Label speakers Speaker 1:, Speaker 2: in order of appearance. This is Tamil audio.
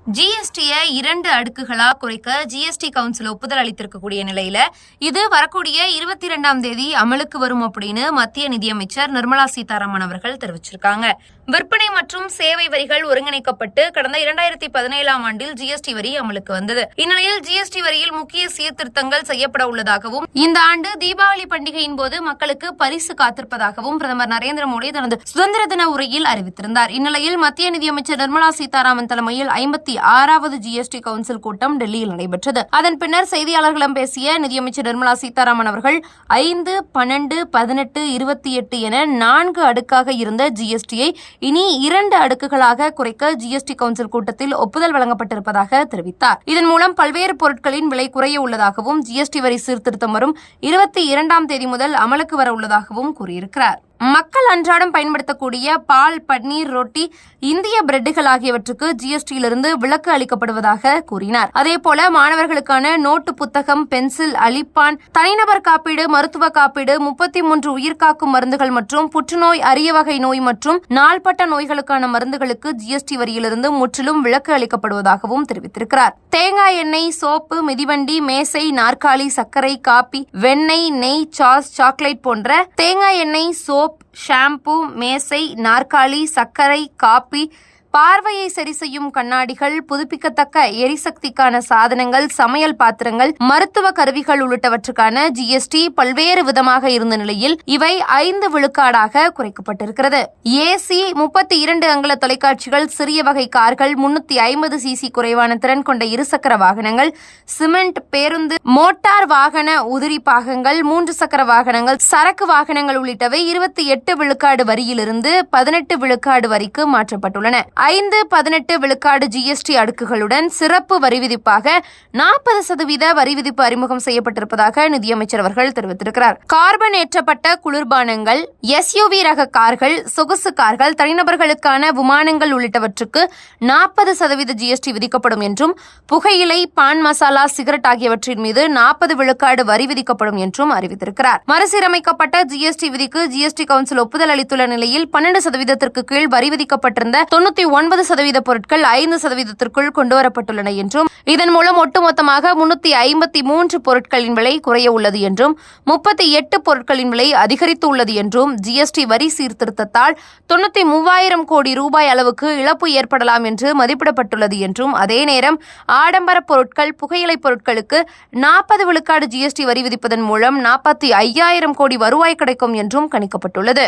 Speaker 1: ஜிஎஸ்டியை 2 அடுக்குகளா குறைக்க ஜிஎஸ்டி கவுன்சில் ஒப்புதல் அளித்திருக்கக்கூடிய நிலையில இது வரக்கூடிய 22ஆம் தேதி அமலுக்கு வரும் அப்படின்னு மத்திய நிதியமைச்சர் நிர்மலா சீதாராமன் அவர்கள் தெரிவிச்சிருக்காங்க. விற்பனை மற்றும் சேவை வரிகள் ஒருங்கிணைக்கப்பட்டு கடந்த 2017ஆம் ஆண்டில் ஜிஎஸ்டி வரி அமலுக்கு வந்தது. இந்நிலையில் ஜிஎஸ்டி வரியில் முக்கிய சீர்திருத்தங்கள் செய்யப்பட உள்ளதாகவும் இந்த ஆண்டு தீபாவளி பண்டிகையின் போது மக்களுக்கு பரிசு காத்திருப்பதாகவும் பிரதமர் நரேந்திர மோடி தனது சுதந்திர தின உரையில் அறிவித்திருந்தார். இந்நிலையில் மத்திய நிதியமைச்சர் நிர்மலா சீதாராமன் தலைமையில் 56வது ஜிஎஸ்டி கவுன்சில் கூட்டம் டெல்லியில் நடைபெற்றது. அதன் பின்னர் செய்தியாளர்களிடம் பேசிய நிதியமைச்சர் நிர்மலா சீதாராமன் அவர்கள் 5, 12, 18, 28 என 4 அடுக்காக இருந்த ஜிஎஸ்டியை இனி 2 அடுக்குகளாக குறைக்க ஜிஎஸ்டி கவுன்சில் கூட்டத்தில் ஒப்புதல் வழங்கப்பட்டிருப்பதாக தெரிவித்தார். இதன் மூலம் பல்வேறு பொருட்களின் விலை குறைய உள்ளதாகவும் ஜிஎஸ்டி வரி சீர்திருத்தம் வரும் 22ஆம் தேதி முதல் அமலுக்கு வர உள்ளதாகவும் கூறியிருக்கிறார். மக்கள் அன்றாடம் பயன்படுத்தக்கூடிய பால், பன்னீர், ரொட்டி, இந்திய பிரெட்டுகள் ஆகியவற்றுக்கு ஜிஎஸ்டியிலிருந்து விலக்கு அளிக்கப்படுவதாக கூறினார். அதேபோல மாணவர்களுக்கான நோட்டு புத்தகம், பென்சில், அழிப்பான், தனிநபர் காப்பீடு, மருத்துவ காப்பீடு, 33 உயிர்காக்கும் மருந்துகள் மற்றும் புற்றுநோய், அரிய வகை நோய் மற்றும் நாள்பட்ட நோய்களுக்கான மருந்துகளுக்கு ஜிஎஸ்டி வரியிலிருந்து முற்றிலும் விலக்கு அளிக்கப்படுவதாகவும் தெரிவித்திருக்கிறார். தேங்காய் எண்ணெய், சோப்பு, மிதிவண்டி, மேசை, நாற்காலி, சர்க்கரை, காபி, வெண்ணெய், நெய், சாஸ், சாக்லேட் போன்ற தேங்காய் எண்ணெய், சோப், ஷாம்பு, மேசை, நாற்காலி, சர்க்கரை, காபி, பார்வையை சரி செய்யும் கண்ணாடிகள், புதுப்பிக்கத்தக்க எரிசக்திக்கான சாதனங்கள், சமையல் பாத்திரங்கள், மருத்துவ கருவிகள் உள்ளிட்டவற்றுக்கான ஜிஎஸ்டி பல்வேறு விதமாக இருந்த நிலையில் இவை 5 விழுக்காடாக குறைக்கப்பட்டிருக்கிறது. ஏசி, 32 அங்குல தொலைக்காட்சிகள், சிறிய வகை கார்கள், 350 சிசி குறைவான திறன் கொண்ட இருசக்கர வாகனங்கள், சிமெண்ட், பேருந்து, மோட்டார் வாகன உதிரி பாகங்கள், 3 சக்கர வாகனங்கள், சரக்கு வாகனங்கள் உள்ளிட்டவை 28 விழுக்காடு வரியிலிருந்து 18 விழுக்காடு வரிக்கு மாற்றப்பட்டுள்ளன. 5, 18 விழுக்காடு ஜிஎஸ்டி அடுக்குகளுடன் சிறப்பு வரி விதிப்பாக 40% வரி விதிப்பு அறிமுகம் செய்யப்பட்டிருப்பதாக நிதியமைச்சர் அவர்கள் தெரிவித்திருக்கிறார். கார்பன் ஏற்றப்பட்ட குளிர்பானங்கள், எஸ்யூவி ரக கார்கள், சொகுசு கார்கள், தனிநபர்களுக்கான விமானங்கள் உள்ளிட்டவற்றுக்கு 40% ஜிஎஸ்டி விதிக்கப்படும் என்றும், புகையிலை, பான் மசாலா, சிகரெட் ஆகியவற்றின் மீது 40 விழுக்காடு வரி விதிக்கப்படும் என்றும் அறிவித்திருக்கிறார். மறுசீரமைக்கப்பட்ட ஜிஎஸ்டி விதிக்கு ஜிஎஸ்டி கவுன்சில் ஒப்புதல் அளித்துள்ள நிலையில் 12% கீழ் வரி விதிக்கப்பட்டிருந்த 99% பொருட்கள் 5%க்குள் கொண்டுவரப்பட்டுள்ளன என்றும், இதன் மூலம் ஒட்டுமொத்தமாக 353 பொருட்களின் விலை குறைய உள்ளது என்றும், 38 பொருட்களின் விலை அதிகரித்து உள்ளது என்றும், ஜிஎஸ்டி வரி சீர்திருத்தத்தால் 93,000 கோடி ரூபாய் அளவுக்கு இழப்பு ஏற்படலாம் என்று மதிப்பிடப்பட்டுள்ளது என்றும், அதே நேரம் ஆடம்பர பொருட்கள், புகையிலை பொருட்களுக்கு 40 விழுக்காடு ஜிஎஸ்டி வரி விதிப்பதன் மூலம் 45,000 கோடி வருவாய் கிடைக்கும் என்றும் கணிக்கப்பட்டுள்ளது.